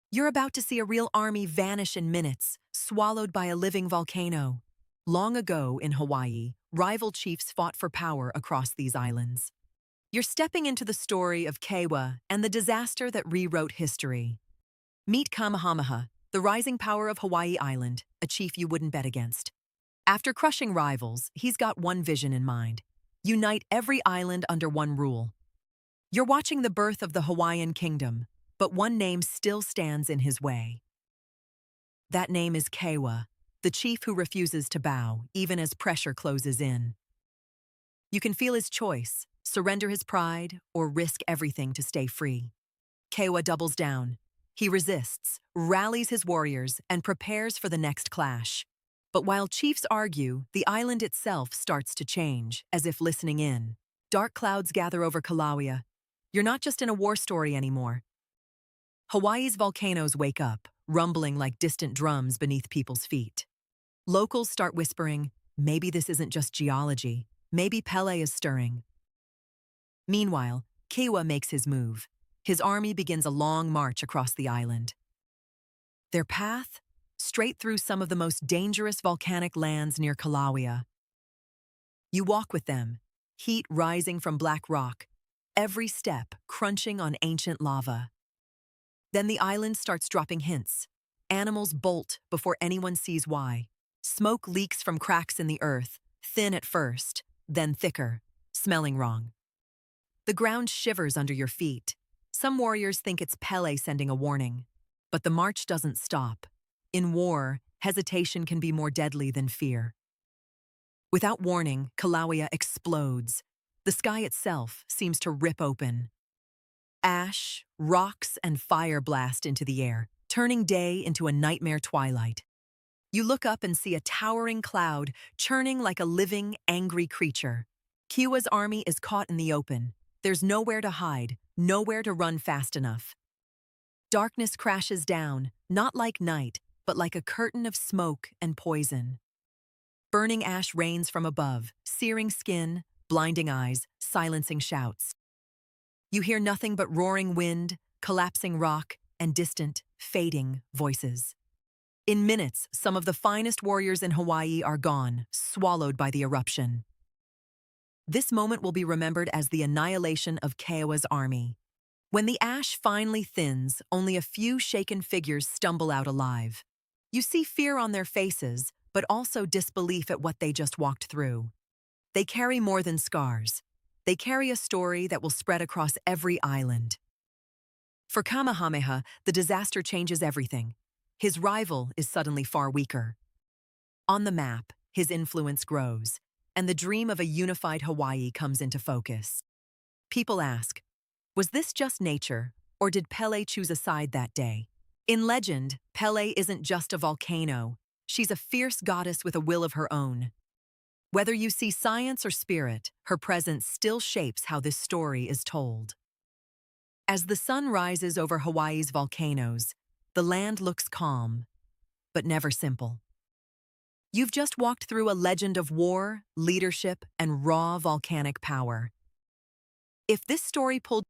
You're about to see a real army vanish in minutes, swallowed by a living volcano. Long ago in Hawaii, rival chiefs fought for power across these islands. You're stepping into the story of Kewa and the disaster that rewrote history. Meet Kamehameha, the rising power of Hawaii Island, a chief you wouldn't bet against. After crushing rivals, he's got one vision in mind: unite every island under one rule. You're watching the birth of the Hawaiian kingdom, but one name still stands in his way. That name is Kewa, the chief who refuses to bow, even as pressure closes in. You can feel his choice: surrender his pride or risk everything to stay free. Kewa doubles down. He resists, rallies his warriors, and prepares for the next clash. But while chiefs argue, the island itself starts to change, as if listening in. Dark clouds gather over Kilauea. You're not just in a war story anymore. Hawaii's volcanoes wake up, rumbling like distant drums beneath people's feet. Locals start whispering, maybe this isn't just geology, maybe Pele is stirring. Meanwhile, Kewa makes his move. His army begins a long march across the island. Their path? Straight through some of the most dangerous volcanic lands near Kilauea. You walk with them, heat rising from black rock, every step crunching on ancient lava. Then the island starts dropping hints. Animals bolt before anyone sees why. Smoke leaks from cracks in the earth, thin at first, then thicker, smelling wrong. The ground shivers under your feet. Some warriors think it's Pele sending a warning. But the march doesn't stop. In war, hesitation can be more deadly than fear. Without warning, Kilauea explodes. The sky itself seems to rip open. Ash, rocks, and fire blast into the air, turning day into a nightmare twilight. You look up and see a towering cloud churning like a living, angry creature. Kewa's army is caught in the open. There's nowhere to hide, nowhere to run fast enough. Darkness crashes down, not like night, but like a curtain of smoke and poison. Burning ash rains from above, searing skin, blinding eyes, silencing shouts. You hear nothing but roaring wind, collapsing rock, and distant, fading voices. In minutes, some of the finest warriors in Hawaii are gone, swallowed by the eruption. This moment will be remembered as the annihilation of Kewa's army. When the ash finally thins, only a few shaken figures stumble out alive. You see fear on their faces, but also disbelief at what they just walked through. They carry more than scars. They carry a story that will spread across every island. For Kamehameha, the disaster changes everything. His rival is suddenly far weaker. On the map, his influence grows, and the dream of a unified Hawaii comes into focus. People ask, was this just nature, or did Pele choose a side that day? In legend, Pele isn't just a volcano. She's a fierce goddess with a will of her own. Whether you see science or spirit, her presence still shapes how this story is told. As the sun rises over Hawaii's volcanoes, the land looks calm, but never simple. You've just walked through a legend of war, leadership, and raw volcanic power. If this story pulled